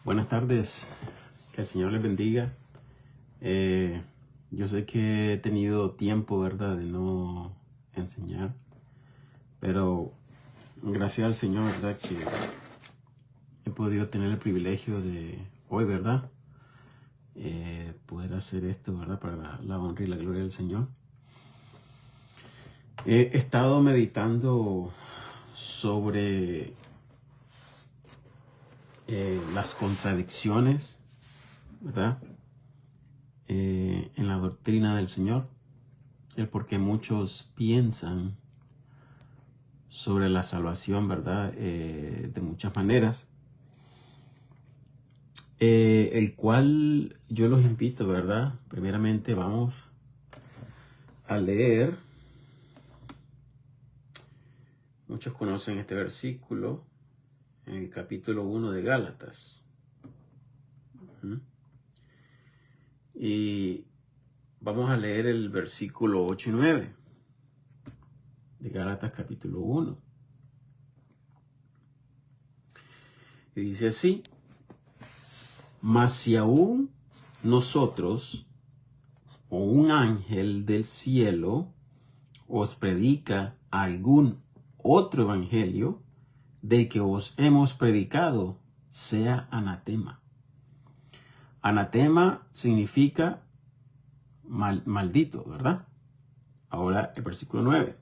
Buenas tardes, que el Señor les bendiga. Yo sé que he tenido tiempo, ¿verdad?, de no enseñar, pero gracias al Señor, ¿verdad?, que he podido tener el privilegio de hoy, ¿verdad?, poder hacer esto, ¿verdad?, para la honra y la gloria del Señor. He estado meditando sobre las contradicciones, ¿verdad?, en la doctrina del Señor, el por qué muchos piensan sobre la salvación, ¿verdad?, de muchas maneras, el cual yo los invito, ¿verdad? Primeramente vamos a leer. Muchos conocen este versículo en el capítulo 1 de Gálatas. Y vamos a leer el versículo 8 y 9 de Gálatas capítulo 1. Y dice así: mas si aún nosotros o un ángel del cielo os predica algún otro evangelio del que os hemos predicado, sea anatema. Anatema significa maldito, ¿verdad? Ahora el versículo 9.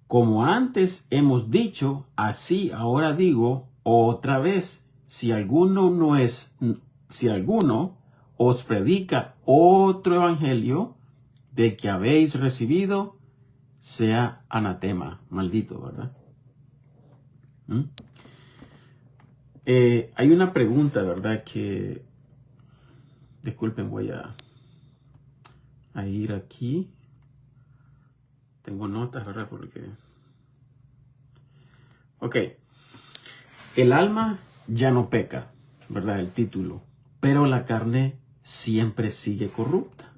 Como antes hemos dicho, así ahora digo otra vez, si alguno os predica otro evangelio del que habéis recibido, sea anatema, maldito, ¿verdad? Hay una pregunta, ¿verdad? Que, disculpen, voy a ir aquí. Tengo notas, ¿verdad? Porque, ok. El alma ya no peca, ¿verdad? El título. Pero la carne siempre sigue corrupta.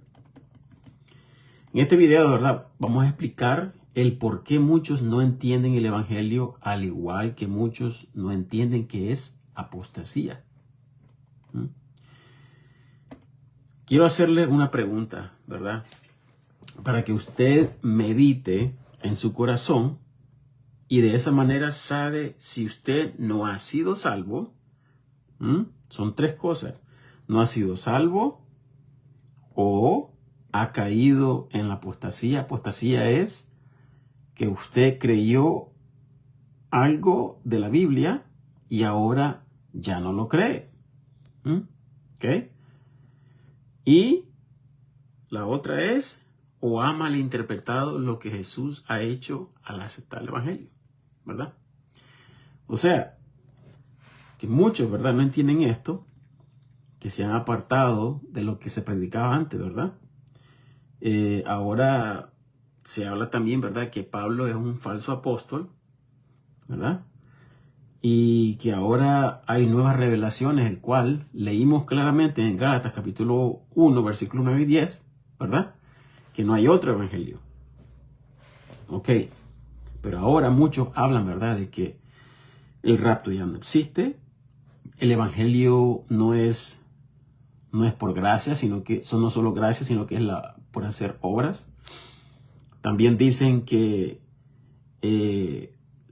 En este video, ¿verdad?, vamos a explicar el por qué muchos no entienden el evangelio, al igual que muchos no entienden qué es apostasía. Quiero hacerle una pregunta, ¿verdad?, para que usted medite en su corazón y de esa manera sabe si usted no ha sido salvo. Son tres cosas: no ha sido salvo, o ha caído en la apostasía. Apostasía es que usted creyó algo de la Biblia y ahora ya no lo cree. ¿Ok? Y la otra es, o ha malinterpretado lo que Jesús ha hecho al aceptar el evangelio, ¿verdad? O sea, que muchos, ¿verdad?, no entienden esto, que se han apartado de lo que se predicaba antes, ¿verdad? Ahora se habla también, ¿verdad?, que Pablo es un falso apóstol, ¿verdad? Y que ahora hay nuevas revelaciones, el cual leímos claramente en Gálatas capítulo 1, versículos 9 y 10, ¿verdad?, que no hay otro evangelio. Ok, pero ahora muchos hablan, ¿verdad?, de que el rapto ya no existe, el evangelio no es por gracia, sino que no solo gracia, sino que es por hacer obras. También dicen que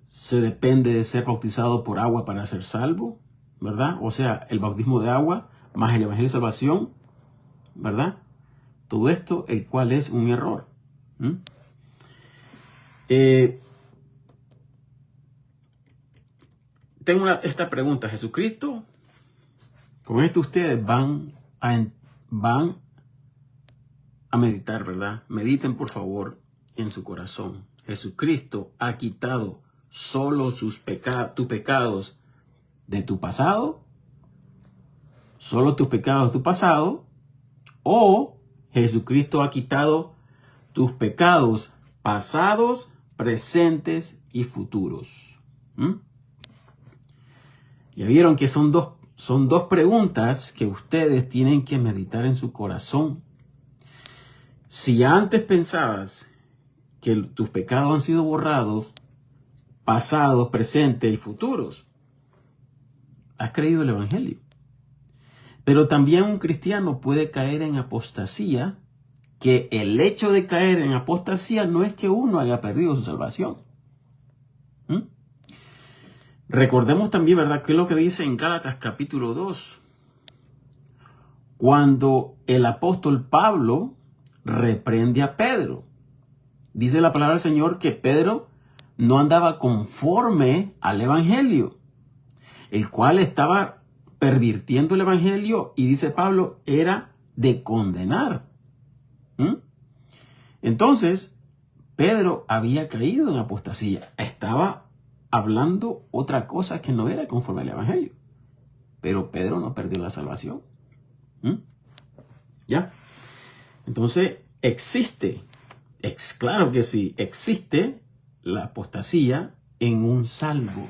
se depende de ser bautizado por agua para ser salvo, ¿verdad? O sea, el bautismo de agua más el evangelio de salvación, ¿verdad? Todo esto, el cual es un error. Tengo esta pregunta: Jesucristo, con esto ustedes van a meditar, ¿verdad? Mediten, por favor, en su corazón. ¿Jesucristo ha quitado solo tus pecados de tu pasado? ¿Solo tus pecados de tu pasado? ¿O Jesucristo ha quitado tus pecados pasados, presentes y futuros? Ya vieron que son dos preguntas que ustedes tienen que meditar en su corazón. Si antes pensabas que tus pecados han sido borrados, pasados, presentes y futuros, has creído el evangelio. Pero también un cristiano puede caer en apostasía, que el hecho de caer en apostasía no es que uno haya perdido su salvación. Recordemos también, ¿verdad?, qué es lo que dice en Gálatas capítulo 2. Cuando el apóstol Pablo reprende a Pedro. Dice la palabra del Señor que Pedro no andaba conforme al evangelio, el cual estaba pervirtiendo el evangelio, y dice Pablo, era de condenar. Entonces, Pedro había caído en apostasía. Estaba hablando otra cosa que no era conforme al evangelio. Pero Pedro no perdió la salvación. ¿Ya? Entonces, claro que sí, existe la apostasía en un salvo.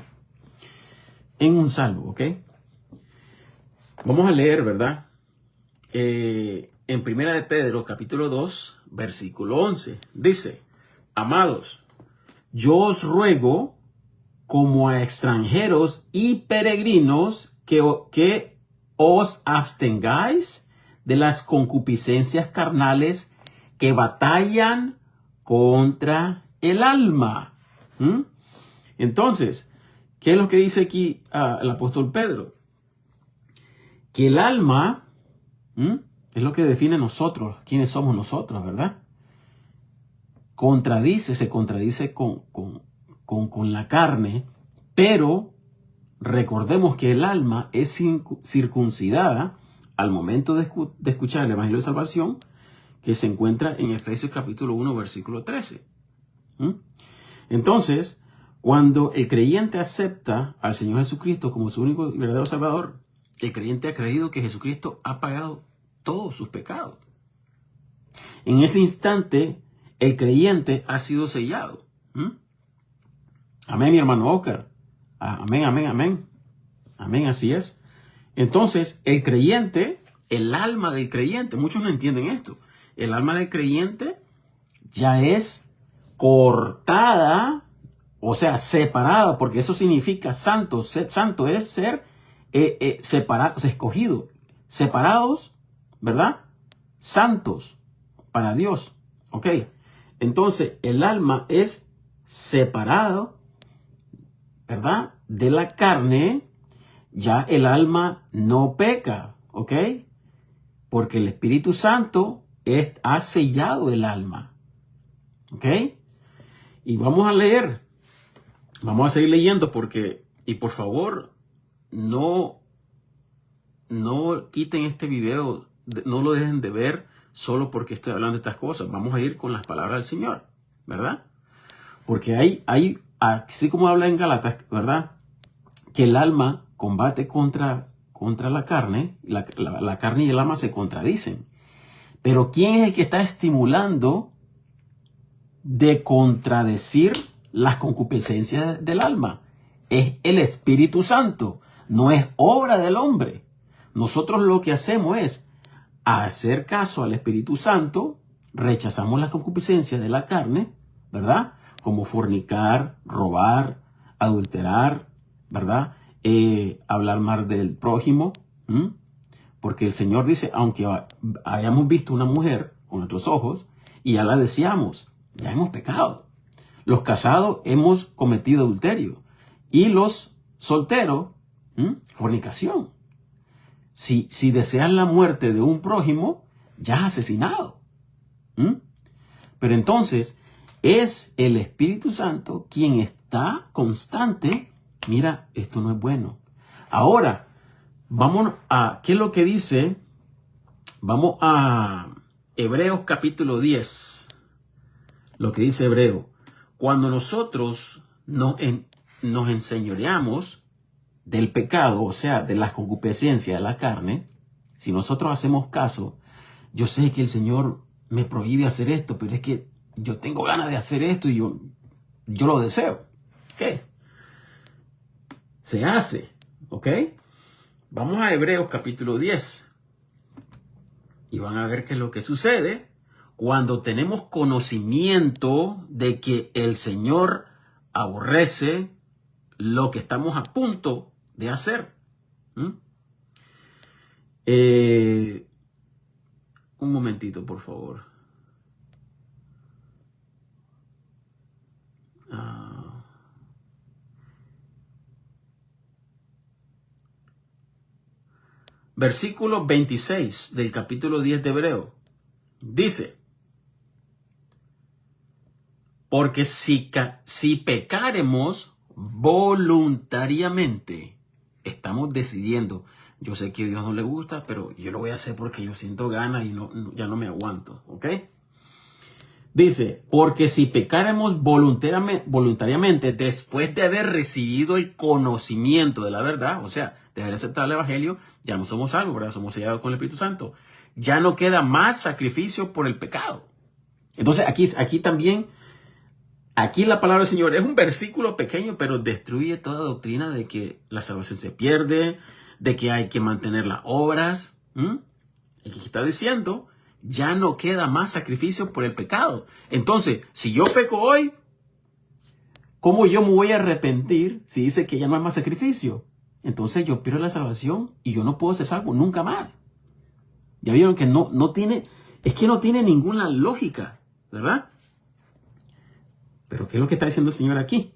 En un salvo, ¿ok? Vamos a leer, ¿verdad? En Primera de Pedro, capítulo 2, versículo 11. Dice, amados, yo os ruego como a extranjeros y peregrinos que os abstengáis de las concupiscencias carnales que batallan contra el alma. Entonces, ¿qué es lo que dice aquí el apóstol Pedro? Que el alma es lo que define nosotros, quiénes somos nosotros, ¿verdad? Se contradice con la carne, pero recordemos que el alma es circuncidada al momento de escuchar el Evangelio de Salvación, que se encuentra en Efesios capítulo 1, versículo 13. Entonces, cuando el creyente acepta al Señor Jesucristo como su único y verdadero Salvador, el creyente ha creído que Jesucristo ha pagado todos sus pecados. En ese instante, el creyente ha sido sellado. Amén, mi hermano Oscar. Amén, amén, amén. Amén, así es. Entonces, el creyente, el alma del creyente, muchos no entienden esto. El alma del creyente ya es cortada, o sea, separada, porque eso significa santo. Santo es ser separado, o sea, escogido, separados, ¿verdad? Santos para Dios. Ok. Entonces, el alma es separado, ¿verdad?, de la carne. Ya el alma no peca, ¿ok? Porque el Espíritu Santo ha sellado el alma, ¿ok? Y vamos a leer, vamos a seguir leyendo y por favor, no quiten este video, no lo dejen de ver solo porque estoy hablando de estas cosas. Vamos a ir con las palabras del Señor, ¿verdad? Porque hay así como habla en Gálatas, ¿verdad?, que el alma combate contra la carne, la carne y el alma se contradicen. Pero ¿quién es el que está estimulando de contradecir las concupiscencias del alma? Es el Espíritu Santo, no es obra del hombre. Nosotros lo que hacemos es hacer caso al Espíritu Santo, rechazamos las concupiscencias de la carne, ¿verdad? Como fornicar, robar, adulterar, ¿verdad? Hablar mal del prójimo, porque el Señor dice, aunque hayamos visto una mujer con nuestros ojos y ya la deseamos, ya hemos pecado. Los casados hemos cometido adulterio y los solteros, fornicación. Si deseas la muerte de un prójimo, ya has asesinado. Pero entonces es el Espíritu Santo quien está constante. Mira, esto no es bueno. Ahora, vamos a, ¿qué es lo que dice? Vamos a Hebreos capítulo 10. Lo que dice Hebreo. Cuando nosotros nos enseñoreamos del pecado, o sea, de las concupiscencias de la carne, si nosotros hacemos caso, yo sé que el Señor me prohíbe hacer esto, pero es que yo tengo ganas de hacer esto y yo lo deseo. ¿Qué? Se hace, ¿ok? Vamos a Hebreos capítulo 10 y van a ver qué es lo que sucede cuando tenemos conocimiento de que el Señor aborrece lo que estamos a punto de hacer. Un momentito, por favor. Versículo 26 del capítulo 10 de Hebreo. Dice, porque si pecaremos voluntariamente, estamos decidiendo. Yo sé que a Dios no le gusta, pero yo lo voy a hacer porque yo siento ganas y ya no me aguanto. ¿Ok? Dice, porque si pecaremos voluntariamente después de haber recibido el conocimiento de la verdad, o sea, de haber aceptado el evangelio, ya no somos salvos, ¿verdad? Somos sellados con el Espíritu Santo. Ya no queda más sacrificio por el pecado. Entonces, aquí también, aquí la palabra del Señor es un versículo pequeño, pero destruye toda doctrina de que la salvación se pierde, de que hay que mantener las obras. Aquí está diciendo, ya no queda más sacrificio por el pecado. Entonces, si yo peco hoy, ¿cómo yo me voy a arrepentir si dice que ya no hay más sacrificio? Entonces yo pierdo la salvación y yo no puedo ser salvo nunca más. Ya vieron que no tiene ninguna lógica, ¿verdad? Pero ¿qué es lo que está diciendo el Señor aquí?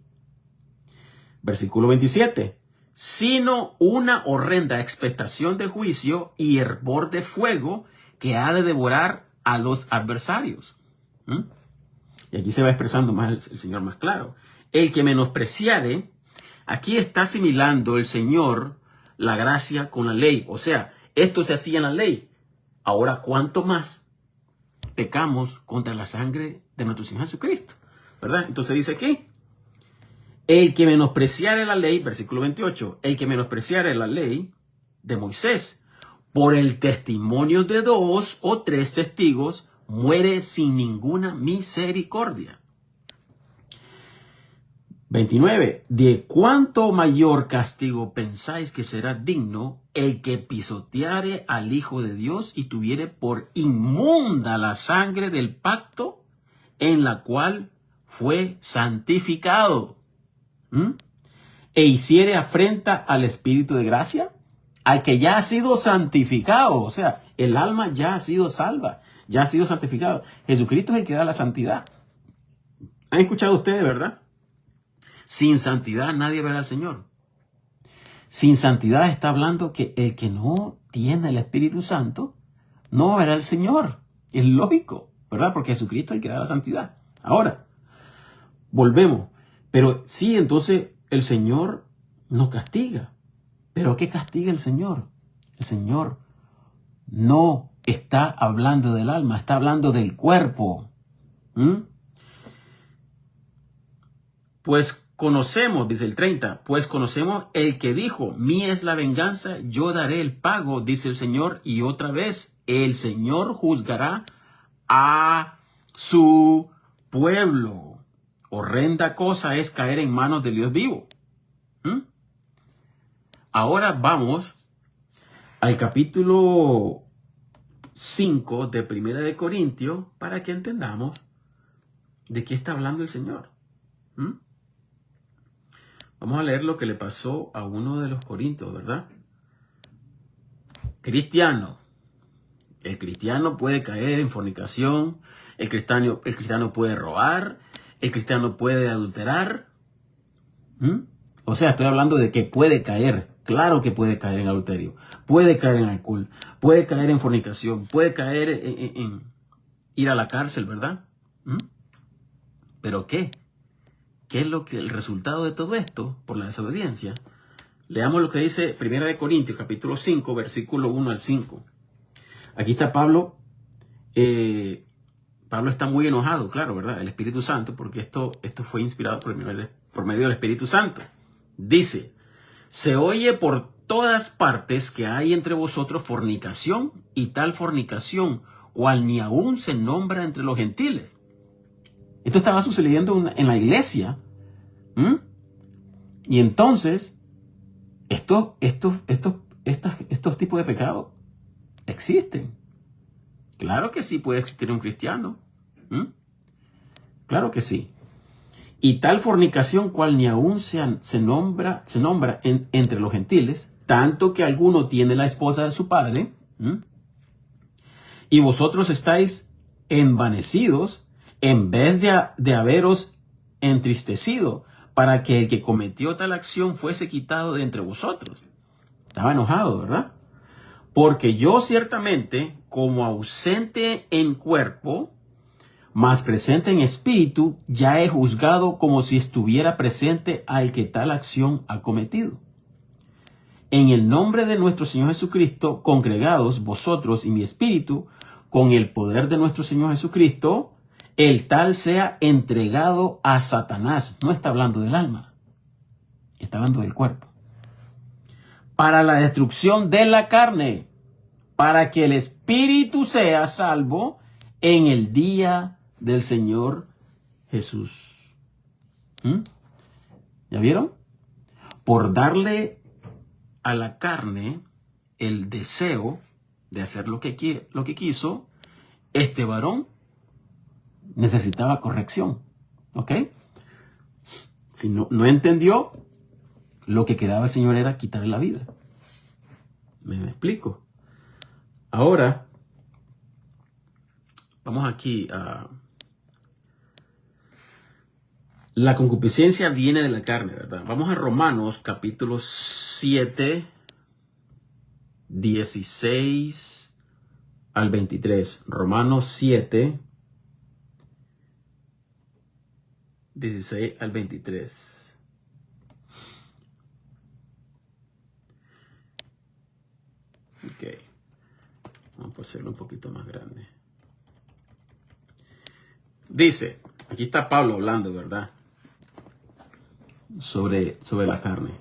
Versículo 27. Sino una horrenda expectación de juicio y hervor de fuego que ha de devorar a los adversarios. Y aquí se va expresando más el Señor más claro. El que menospreciare, aquí está asimilando el Señor la gracia con la ley. O sea, esto se hacía en la ley. Ahora, ¿cuánto más pecamos contra la sangre de nuestro Señor Jesucristo? ¿Verdad? Entonces dice aquí, el que menospreciare la ley, versículo 28, el que menospreciare la ley de Moisés, por el testimonio de 2 o 3 testigos, muere sin ninguna misericordia. 29. ¿De cuánto mayor castigo pensáis que será digno el que pisoteare al Hijo de Dios y tuviere por inmunda la sangre del pacto en la cual fue santificado? E hiciere afrenta al Espíritu de gracia, al que ya ha sido santificado. O sea, el alma ya ha sido salva, ya ha sido santificado. Jesucristo es el que da la santidad. ¿Han escuchado ustedes, verdad? Sin santidad nadie verá al Señor. Sin santidad está hablando que el que no tiene el Espíritu Santo no verá al Señor. Es lógico, ¿verdad? Porque Jesucristo es el que da la santidad. Ahora, volvemos. Pero sí, entonces el Señor nos castiga. ¿Pero qué castiga el Señor? El Señor no está hablando del alma, está hablando del cuerpo. Pues conocemos, dice el 30, pues conocemos el que dijo, mía es la venganza, yo daré el pago, dice el Señor. Y otra vez, el Señor juzgará a su pueblo. Horrenda cosa es caer en manos del Dios vivo. Ahora vamos al capítulo 5 de Primera de Corintios para que entendamos de qué está hablando el Señor. Vamos a leer lo que le pasó a uno de los corintios, ¿verdad? Cristiano. El cristiano puede caer en fornicación, el cristiano puede robar, el cristiano puede adulterar. O sea, estoy hablando de que puede caer. Claro que puede caer en adulterio, puede caer en alcohol, puede caer en fornicación, puede caer en ir a la cárcel, ¿verdad? ¿Pero qué? ¿Qué es el resultado de todo esto por la desobediencia? Leamos lo que dice 1 de Corintios, capítulo 5, versículo 1 al 5. Aquí está Pablo. Pablo está muy enojado, claro, ¿verdad? El Espíritu Santo, porque esto fue inspirado por medio del Espíritu Santo. Dice, se oye por todas partes que hay entre vosotros fornicación, y tal fornicación, cual ni aún se nombra entre los gentiles. Esto estaba sucediendo en la iglesia. Y entonces, estos tipos de pecados existen. Claro que sí puede existir un cristiano. Claro que sí. Y tal fornicación cual ni aún se nombra entre los gentiles, tanto que alguno tiene la esposa de su padre, y vosotros estáis envanecidos en vez de haberos entristecido, para que el que cometió tal acción fuese quitado de entre vosotros. Estaba enojado, ¿verdad? Porque yo ciertamente, como ausente en cuerpo, mas presente en espíritu, ya he juzgado como si estuviera presente al que tal acción ha cometido. En el nombre de nuestro Señor Jesucristo, congregados vosotros y mi espíritu, con el poder de nuestro Señor Jesucristo, el tal sea entregado a Satanás. No está hablando del alma, está hablando del cuerpo. Para la destrucción de la carne, para que el espíritu sea salvo en el día del Señor Jesús. ¿Ya vieron? Por darle a la carne el deseo de hacer lo que quiso, este varón necesitaba corrección. ¿Ok? Si no entendió, lo que quedaba el Señor era quitarle la vida. ¿Me explico? Ahora, vamos aquí a... La concupiscencia viene de la carne, ¿verdad? Vamos a Romanos capítulo 7, 16 al 23. Romanos 7, 16 al 23. Ok. Vamos a hacerlo un poquito más grande. Dice, aquí está Pablo hablando, ¿verdad? Sobre la carne.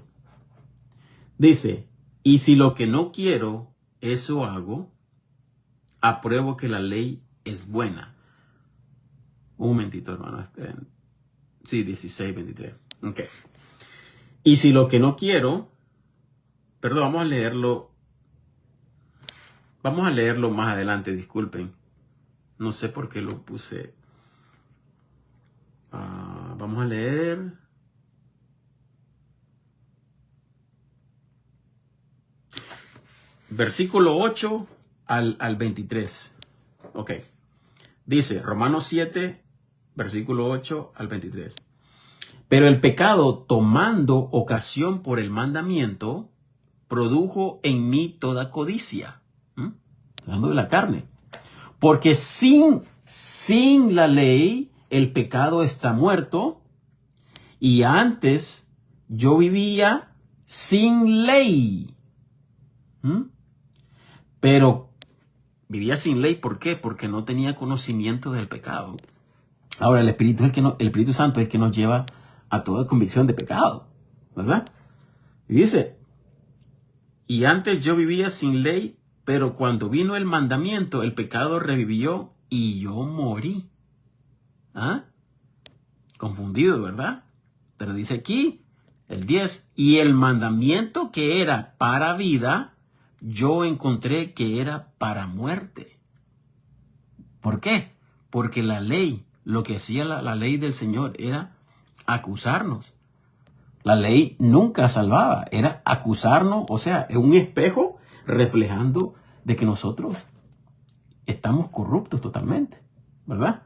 Dice, y si lo que no quiero, eso hago, apruebo que la ley es buena. Un momentito, hermano, esperen. Sí, 16, 23. Ok. Y si lo que no quiero, perdón, vamos a leerlo más adelante, disculpen. No sé por qué lo puse. Vamos a leer. Versículo 8 al 23. Ok. Dice, Romanos 7, versículo 8 al 23. Pero el pecado, tomando ocasión por el mandamiento, produjo en mí toda codicia. Hablando de la carne. Porque sin la ley, el pecado está muerto. Y antes yo vivía sin ley. Pero vivía sin ley, ¿por qué? Porque no tenía conocimiento del pecado. Ahora, el Espíritu Santo es el que nos lleva a toda convicción de pecado, ¿verdad? Y dice, y antes yo vivía sin ley, pero cuando vino el mandamiento, el pecado revivió y yo morí. Confundido, ¿verdad? Pero dice aquí, el 10, y el mandamiento que era para vida, yo encontré que era para muerte. ¿Por qué? Porque la ley, lo que hacía la ley del Señor era acusarnos. La ley nunca salvaba, era acusarnos, o sea, es un espejo reflejando de que nosotros estamos corruptos totalmente, ¿verdad?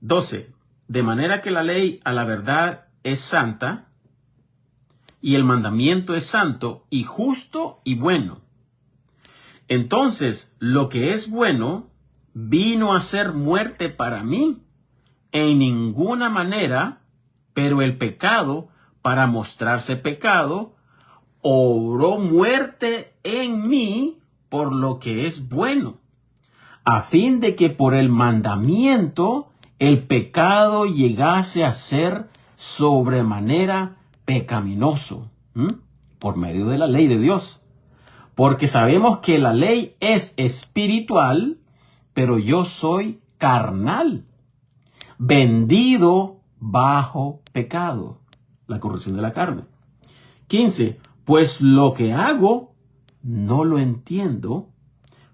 12. De manera que la ley a la verdad es santa y el mandamiento es santo y justo y bueno. Entonces, lo que es bueno vino a ser muerte para mí en ninguna manera, pero el pecado, para mostrarse pecado, obró muerte en mí por lo que es bueno, a fin de que por el mandamiento el pecado llegase a ser sobremanera pecaminoso, por medio de la ley de Dios. Porque sabemos que la ley es espiritual, pero yo soy carnal, vendido bajo pecado, la corrupción de la carne. 15. Pues lo que hago, no lo entiendo,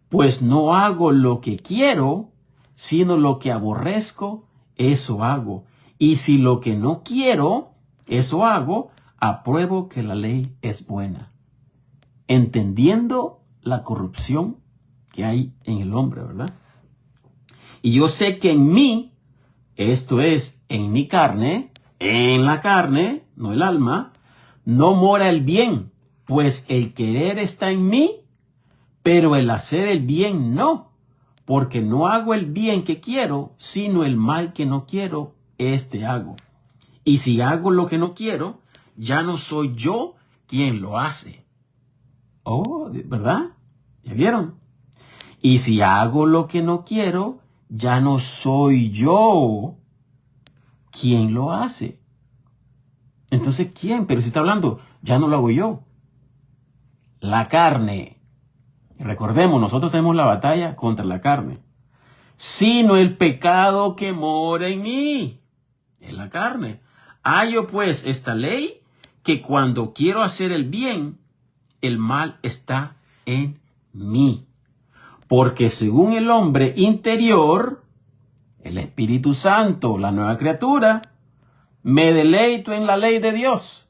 pues no hago lo que quiero, sino lo que aborrezco, eso hago. Y si lo que no quiero, eso hago, apruebo que la ley es buena. Entendiendo la corrupción que hay en el hombre, ¿verdad? Y yo sé que en mí, esto es, en mi carne, en la carne, no el alma, no mora el bien, pues el querer está en mí, pero el hacer el bien no, porque no hago el bien que quiero, sino el mal que no quiero, este hago. Y si hago lo que no quiero, ya no soy yo quien lo hace. Oh, ¿verdad? ¿Ya vieron? Y si hago lo que no quiero, ya no soy yo quien lo hace. Entonces, ¿quién? Pero si está hablando, ya no lo hago yo. La carne. Recordemos, nosotros tenemos la batalla contra la carne. Sino el pecado que mora en mí. En la carne. Hallo pues esta ley, que cuando quiero hacer el bien, el mal está en mí. Porque según el hombre interior, el Espíritu Santo, la nueva criatura, me deleito en la ley de Dios.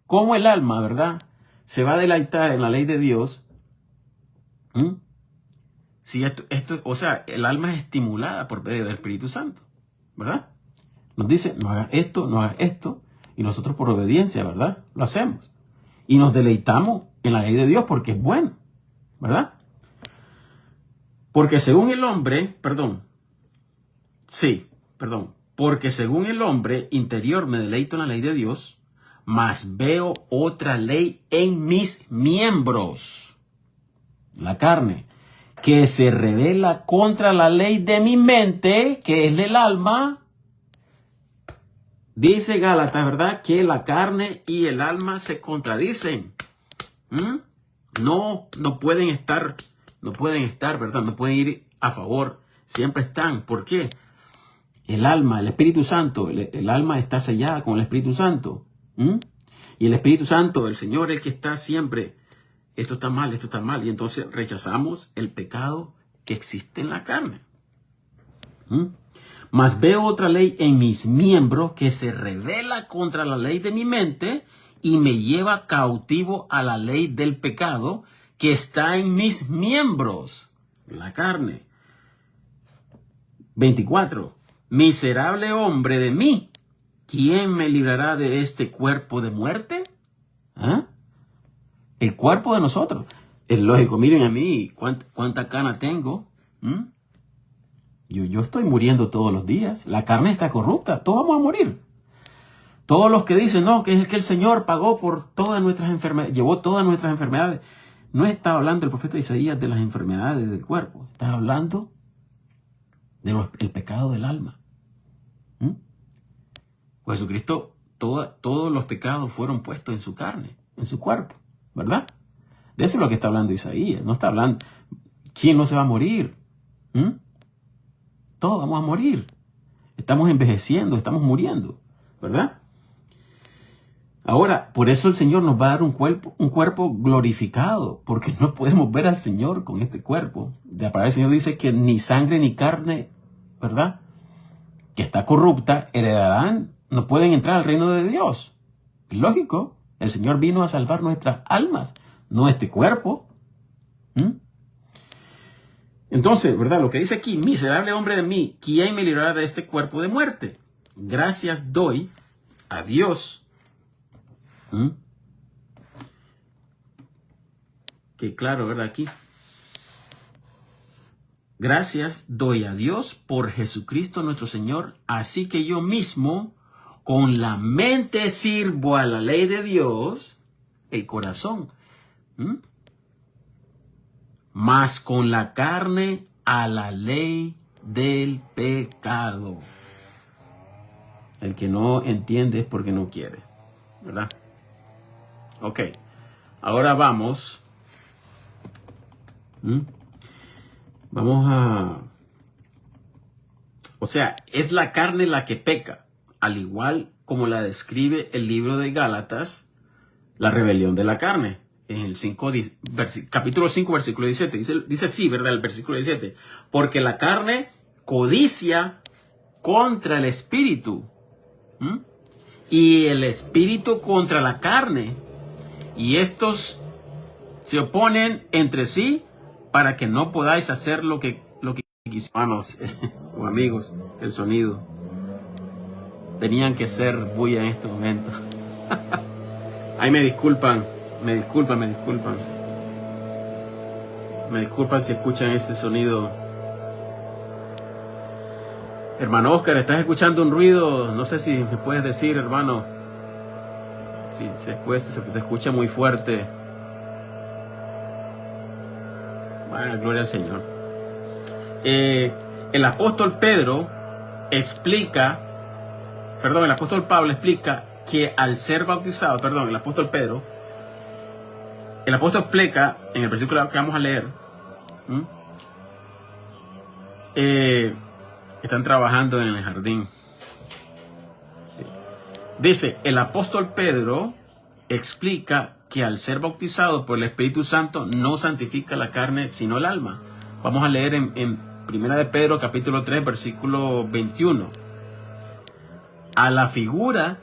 Como el alma, ¿verdad? Se va a deleitar en la ley de Dios. Si o sea, el alma es estimulada por medio del Espíritu Santo, ¿verdad? Nos dice, no hagas esto, no hagas esto. Y nosotros por obediencia, ¿verdad? Lo hacemos. Y nos deleitamos en la ley de Dios porque es bueno, ¿verdad? Porque según el hombre, porque según el hombre interior me deleito en la ley de Dios, mas veo otra ley en mis miembros, la carne, que se rebela contra la ley de mi mente, que es del alma. Dice Gálatas, ¿verdad? Que la carne y el alma se contradicen. No pueden estar, ¿verdad? No pueden ir a favor. Siempre están. ¿Por qué? El alma, el Espíritu Santo, el alma está sellada con el Espíritu Santo. Y el Espíritu Santo, el Señor, el que está siempre, esto está mal. Y entonces rechazamos el pecado que existe en la carne. Mas veo otra ley en mis miembros que se rebela contra la ley de mi mente y me lleva cautivo a la ley del pecado que está en mis miembros, la carne. 24. Miserable hombre de mí, ¿quién me librará de este cuerpo de muerte? El cuerpo de nosotros. Es lógico, miren a mí, cuánta cana tengo. Yo estoy muriendo todos los días. La carne está corrupta. Todos vamos a morir. Todos los que dicen, no, que es que el Señor pagó por todas nuestras enfermedades, llevó todas nuestras enfermedades. No está hablando el profeta Isaías de las enfermedades del cuerpo. Está hablando del pecado del alma. Jesucristo, todos los pecados fueron puestos en su carne, en su cuerpo, ¿verdad? De eso es lo que está hablando Isaías. No está hablando, ¿quién no se va a morir? Todos vamos a morir. Estamos envejeciendo, estamos muriendo, ¿verdad? Ahora, por eso el Señor nos va a dar un cuerpo glorificado, porque no podemos ver al Señor con este cuerpo. De palabra del Señor dice que ni sangre ni carne, ¿verdad? Que está corrupta, heredarán, no pueden entrar al reino de Dios. Lógico, el Señor vino a salvar nuestras almas, no este cuerpo. Entonces, ¿verdad? Lo que dice aquí, miserable hombre de mí, ¿quién me librará de este cuerpo de muerte? Gracias doy a Dios. Que claro, ¿verdad? Aquí. Gracias doy a Dios por Jesucristo nuestro Señor, así que yo mismo con la mente sirvo a la ley de Dios, el corazón, mas con la carne a la ley del pecado. El que no entiende es porque no quiere, ¿verdad? Ok, ahora vamos. Vamos a... O sea, es la carne la que peca, al igual como la describe el libro de Gálatas, la rebelión de la carne. En el capítulo 5, versículo 17. Dice así, ¿verdad? El versículo 17. Porque la carne codicia contra el espíritu. Y el espíritu contra la carne. Y estos se oponen entre sí para que no podáis hacer lo que hermanos o amigos, el sonido. Tenían que ser bulla en este momento. Ahí me disculpan si escuchan ese sonido. Hermano Oscar, ¿estás escuchando un ruido? No sé si me puedes decir, hermano. Si se escucha muy fuerte. Bueno, gloria al Señor. El apóstol Pablo explica que al ser bautizado, el apóstol explica en el versículo que vamos a leer, están trabajando en el jardín. Dice, el apóstol Pedro explica que al ser bautizado por el Espíritu Santo no santifica la carne sino el alma. Vamos a leer en Primera de Pedro capítulo 3 versículo 21. A la figura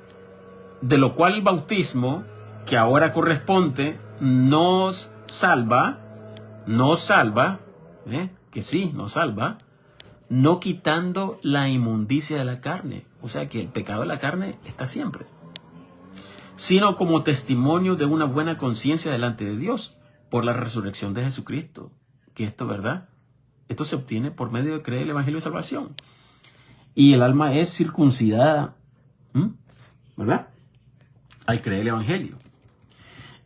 de lo cual el bautismo que ahora corresponde nos salva, no quitando la inmundicia de la carne. O sea que el pecado de la carne está siempre. Sino como testimonio de una buena conciencia delante de Dios por la resurrección de Jesucristo. Que esto, ¿verdad? Esto se obtiene por medio de creer el Evangelio de Salvación. Y el alma es circuncidada, ¿verdad? Al creer el Evangelio.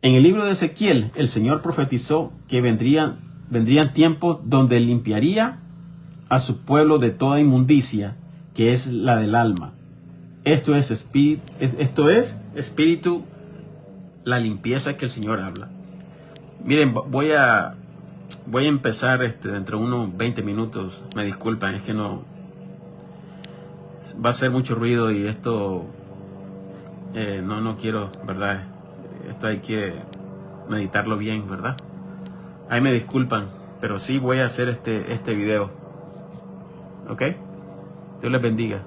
En el libro de Ezequiel, el Señor profetizó que vendrían tiempos donde limpiaría a su pueblo de toda inmundicia, que es la del alma. Esto es espíritu, la limpieza que el Señor habla. Miren, voy a empezar dentro de unos 20 minutos. Me disculpan, es que no va a ser mucho ruido y esto no quiero, ¿verdad? Esto hay que meditarlo bien, ¿verdad? Ahí me disculpan, pero sí voy a hacer este video. ¿Ok? Dios les bendiga.